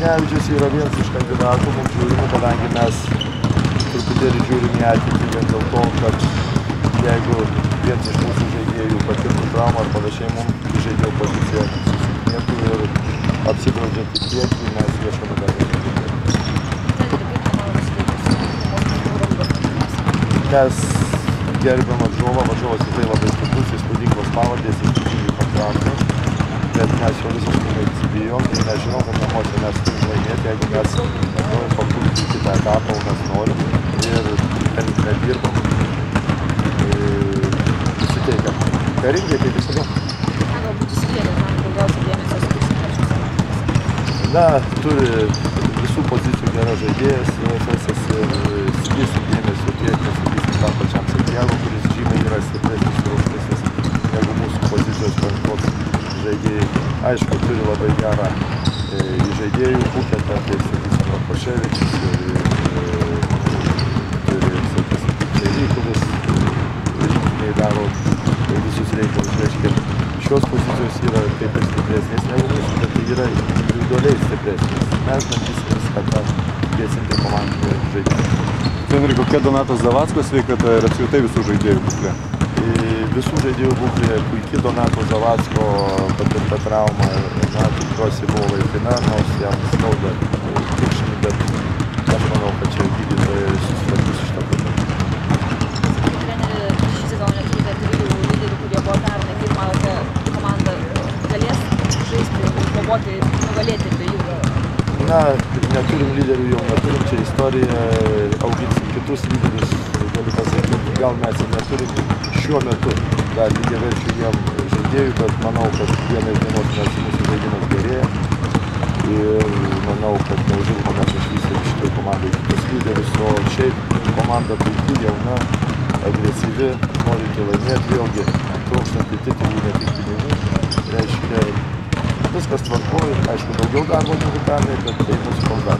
Junevičius yra vienas iš kandidatų mums žiūrimų, kadangi mes truputėlį žiūrim į ateitį vien dėl to, kad jeigu vienas iš mūsų žaidėjų patirtų traumą ar panašiai, mums žaidėjo pozicija susilpnėtų ir apsidraudžiant į priekį, mes ieškome dar žaidėjų. Mes gerbiam varžovas tikrai labai stiprus, įspūdingos pavardės, įspūdingi kontraktai, bet mes jo visiškai neatsibijom ir mes žinom, kad namuose mes turim laimėti, jeigu mes norim papulti į kitą etapą, o mes norim ir ten nedirbam, nusiteikiam. Karingai tai visada. Ką galbūt įskėlė, daugiausiai dėmesio skirsim? Na, turi visų pozicijų geras žaidėjas, Fesas ir skirsim dėmesio tiek, nesakysim tam pačiam Santiago, kuris žymiai yra stipresnis ir aukštesnis negu mūsų pozicijos penktos žaidėjai. Aišku, turi labai gerą žaidėjų buketą, kaip sakysim Rakoševičius turi, sakysim, Čerykulis, rinkiniai daro visus reikalus. Reiškia, šios pozicijos yra kaip ir stipresnės negu mūsų, bet tai yra individualiai stipresnės. Mes bandysim viską tą gesinti komandinį žaidimą. Treneri, kokia Donato Zavacko sveikata ir apskritai visų žaidėjų būklė? Visų žaidėjų būklė puikiai, Donato Zavacko patirta trauma, na, tikiuosi buvo laikina, nors jam skauda kirkšnį, bet aš manau, kad čia gydytojai susitvarkys šitą problemą. Treneri, šį sezoną turite trijų lyderių, kurie buvo pernai, kaip manote, komanda galės žaisti ir kovoti, nugalėti dviejų? Na, neturim lyderių, jau neturim, čia istorija, auginsim kitus lyderius, galiu pasakyti, gal mes ir neturim šiuo metu dar lygiaverčių jiem žaidėjų, bet manau, kad vieną iš dienos mūsų žaidimas gerėja ir manau, kad neužilgo mes išvysim šitai komandai kitus lyderius, o šiaip komanda puikiai, jauna, agresyvi, norinti laimėti, vėlgi trūkstanti titulų, ne tik pinigų, reiškia viskas tvarkoja, aišku, daugiau darbo negu pernai, bet tai mūsų komanda.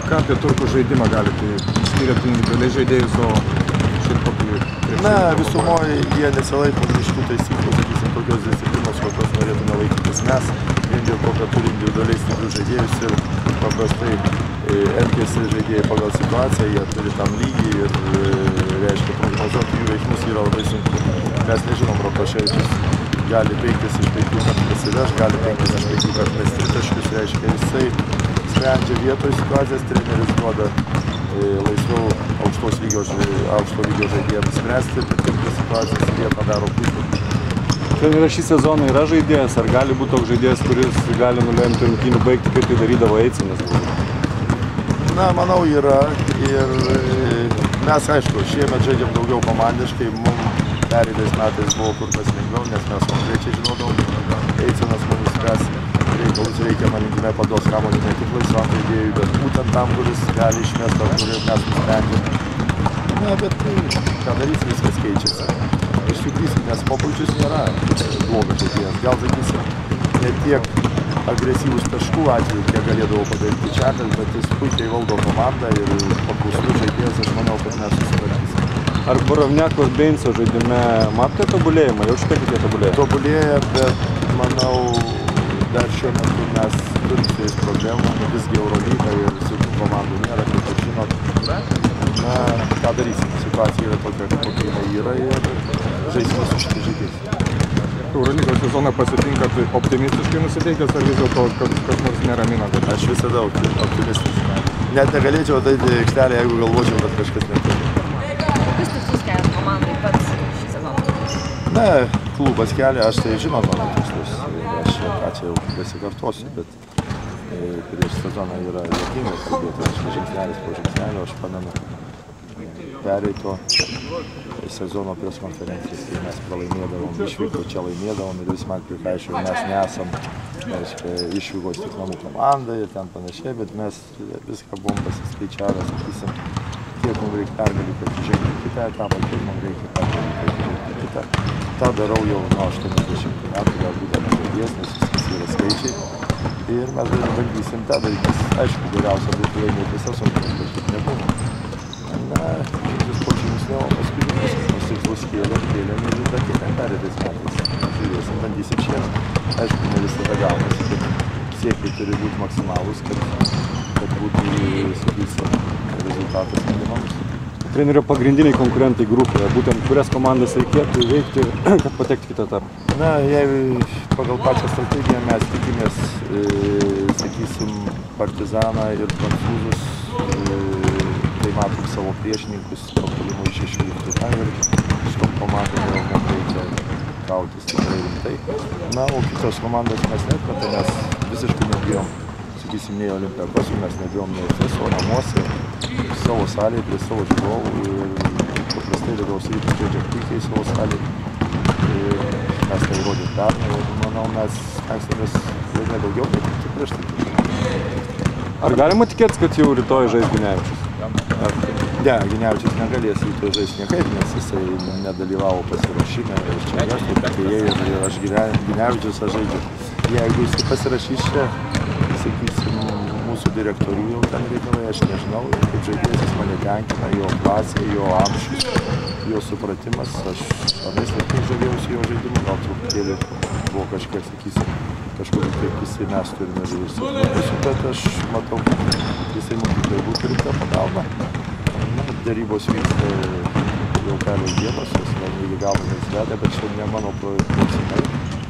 Ką apie turkų žaidimą galite skiriat individualiai žaidėjus, o šiaip kokį? Na, visumoje jie nesilaiko šitų taisyklių, sakysim, tokios disciplinos, kokios norėtume laikytis mes, vien dėl to, kad turi individualiai stiprius žaidėjus ir paprastai elgiasi žaidėjai pagal situaciją, jie turi tam lygį ir, reiškia, prognozuoti jų veiksmus yra labai sunku. Mes nežinom, Rakoševičius gali baigtis iš 5 kartų prisiveš, gali baigtis iš 5 kartų mes 3 taškius, reiškia, jisai sprendžia vietoj situacijas, treneris duoda laisviau aukšto lygio žaidėjams spręsti, patirti situacijas ir jie padaro puikiai. Treneri, šį sezoną yra žaidėjas, ar gali būti toks žaidėjas, kuris gali nulemti rungtynių baigti, kaip tai darydavo Eicenas? Na, manau, yra ir mes, aišku, šiemet žaidžiam daugiau komandiškai, mums pereitais metais buvo kur kas lengviau, nes mes konkrečiai žinodavom, Eicenas mums spręs reikalus, reikia maninkime paduos kamuolį ne tik laisvam žaidėjui, bet būtent tam, kuris gali išmesti, ar kurį mes nusprendėm. Na, bet ką darys, viskas keičiasi. Išsuklysim, nes Populčius nėra blogas žaidėjas. Gal, sakysim, ne tiek agresyvus taškų atveju, kiek galėdavo padaryti Čekas, bet jis puikiai valdo komandą ir paklusnus žaidėjas, aš manau, kad mes susitvarkysim. Ar Borovniako ir Beinco žaidime matote tobulėjimą? Jaučiate, kad jie tobulėja? Tobulėja, bet manau, dar šiuo metu mes turim su jais problemų, visgi Eurolyga ir silpnų komandų nėra, kaip ir žinot. Na, ką darysim, situacija yra tokia, kokia jinai yra ir žaisime su šitais žaidėjais. Eurolygos sezoną pasitinkat optimistiškai nusiteikęs, ar vis dėlto kas nors neramina? Aš visada optimistas. Net negalėčiau ateiti į aikštelę, jeigu galvočiau, kad kažkas neturi. Kokius tikslus kelia komandai pats šį sezoną? Na, klubas kelia, aš tai žinau mano tikslus. Aš čia jau besikartosiu, bet prieš sezoną yra juokinga kalbėti, aš žingsnelis po žingsnelio, aš pamenu pereito sezono preskonferencijas, kai mes pralaimėdavom, išvyko čia laimėdavom ir vis man prikaišio, mes nesam išvykos tik namų komanda ir ten panašiai, bet mes viską buvom pasiskaičiavę, sakysim, kiek mums reikia pergalį, kad žengti kitą etapą, kiek mums reikia pergalį, kad žengti kitą. tą darau jau nuo 80 metų, galbūt dar pradės, nes viskas yra skaičiai. Ir mes bandysim tą daryti. Aišku, geriausia būtų laimėti visas rungtynes, bet taip nebūna. Na, žingsnis po žingsnio, o paskui mes tikslus kėlėm ir dar kiek pereitais metais. Žiūrėsim, bandysim šiemet. Aišku, ne visada gaunasi, bet siekiai turi būti maksimalūs, kad būtų, sakysim, rezultatas minimalus. Trenerio pagrindiniai konkurentai grupėje, būtent kurias komandas reikėtų įveikti, kad patekti kitą etapą? Na, jei pagal pačią strategiją mes tikimės, sakysim, Partizaną ir Prancūzus, tai matom savo priešininkus, papuolimo į 16 ir šitom komandom jau mums reikia kautis tikrai rimtai. Na, o kitos komandos mes neatmetam, mes visiškai nebijom, sakysim, nei Olimpiakos, mes nebijom nei FSO namuose, savo salėje, prie savo žiūrovų ir paprastai Lietuvos Rytas žaidžia puikiai savo salėje. Mes tai įrodėm pernai ir manau, mes stengsimės laimėti daugiau, bet prieš tai. Ar galima tikėtis, kad jau rytoj žais Ginevičius? Ne, Ginevičius negalės rytoj žaisti niekaip, nes jisai nedalyvavo pasiruošime ir čia ir aš Ginevičius žaidžiu. Jeigu jisai pasirašys čia, sakysim, mūsų direktorių jau ten reikalai, aš nežinau, kaip žaidėjas jis mane tenkina, jo klasė, jo amžius, jo supratimas. Aš anais laikais žavėjausi jo žaidimu, gal truputėlį buvo kažkiek, sakysim, kažkokį kaip jisai mes turime žaisti, bet aš matau, kad jisai mums tikrai būtų rimta pagalba. Darybos vyksta jau kelios dienos, jos iki galo neįsvedė, bet čia ne mano klausimai.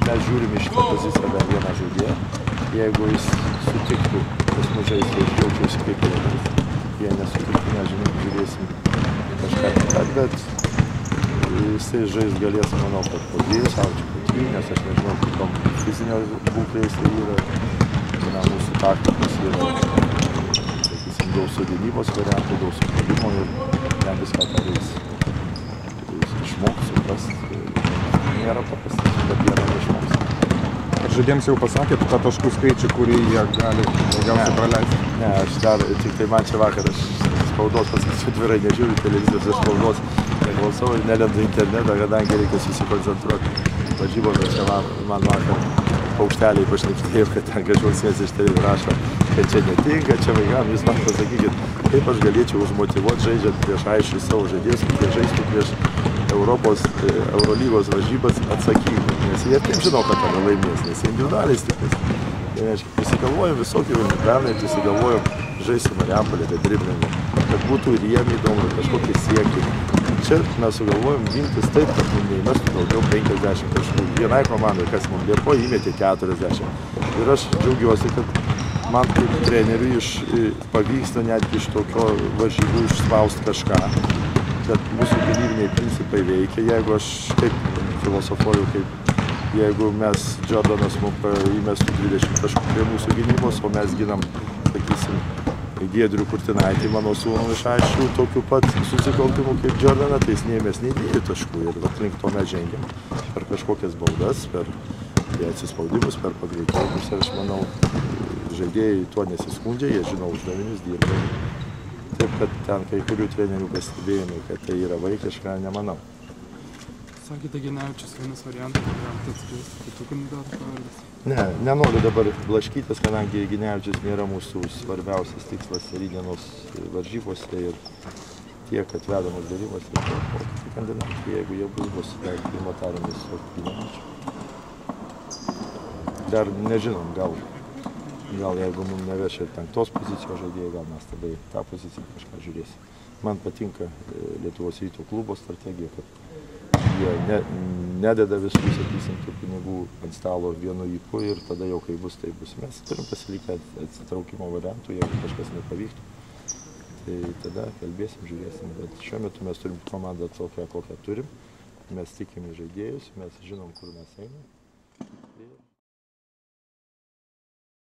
Mes žiūrim iš šitą poziciją dar vieną žaidėją. Jeigu jis sutiktų pas mus žaisti, aš jaučiausi kaip treneris. Jei nesutiktų, nežinau, žiūrėsim kažką kitą, bet jisai žais galės, manau, kad po 2 savaičių, po 3, nes aš nežinau, kokiom fizinio būklės tai yra. Mūsų taktikos yra, sakysim, daug su gynybos variantų, daug su puolimo ir ten viską tą reiks išmoks, suprast. Nėra paprasta, bet jie išmoks. Ar žaidėjams jau pasakėt tą taškų skaičių, kurį jie gali daugiausiai praleisti? Ne, aš dar, tik tai man čia vakar, aš spaudos pasakysiu, atvirai nežiūriu televizijos, aš spaudos neklausau ir nelendu internetą, kadangi reikia susikoncentruoti. Varžybos, bet čia man vakar paukšteliai pašnekėjo, kad ten kažkoks vienas iš tėvų rašo, kad čia netinka, čia vaikam, jūs man pasakykit, kaip aš galėčiau užmotyvuoti žaidžiant prieš aiškiai savo žaidėjus, kad jie žaistų prieš Eurolygos varžybas atsakingai, nes jie taip žino, kad tada laimės, nes jie individualiai stiprus. Tai reiškia, prisigalvojom visokių pernai, prisigalvojom žaisti Marijampolę, tai driblingą, kad būtų ir jiem įdomu, kažkokie siekiai. Čia mes sugalvojom gintis taip, kad mums neįmestų daugiau 50 taškų. Vienai komandai, kas mums liepo, įmetė 40. Ir aš džiaugiuosi, kad man kaip treneriui pavyksta netgi iš tokio varžybų išspausti kažką, kad mūsų gynybiniai principai veikia. Jeigu aš taip filosofuoju, kaip jeigu mes Jordanas mums įmestų 20 taškų prie mūsų gynybos, o mes ginam, sakysim, Giedrių Kurtinaitį, mano sūnų iš aiškių, tokiu pat susikaupimų kaip Jordaną, tai jis neėmės nei 2 taškų ir link to mes žengiam per kažkokias baudas, per atsispaudimus, per pagreitėjimus ir aš manau, žaidėjai tuo nesiskundžia, jie žino uždavinius, dirba. Taip, kad ten kai kurių trenerių pastebėjimai, kad tai yra vaikiška, nemanau. Sakėte, Ginevičius vienas variantas, galite atskleisti kitų kandidatų pavardės? Ne, nenoriu dabar blaškytis, kadangi Ginevičius nėra mūsų svarbiausias tikslas rytdienos varžybose ir tiek atvedamos darybos ir kiti kandidatai, jeigu jie bus, tai pirmo tariamės su Ginevičiu. Dar nežinom, gal jeigu mums neveš ir 5 pozicijos žaidėjai, gal mes tada į tą poziciją kažką žiūrėsim. Man patinka Lietuvos Ryto klubo strategija, kad jie nededa visų, sakysim, tų pinigų ant stalo vienu ypu ir tada jau kai bus, tai bus. Mes turim pasilikę atsitraukimo variantų, jeigu kažkas nepavyktų. Tai tada kalbėsim, žiūrėsim, bet šiuo metu mes turim komandą tokią, kokią turim. Mes tikim į žaidėjus, mes žinom, kur mes einam.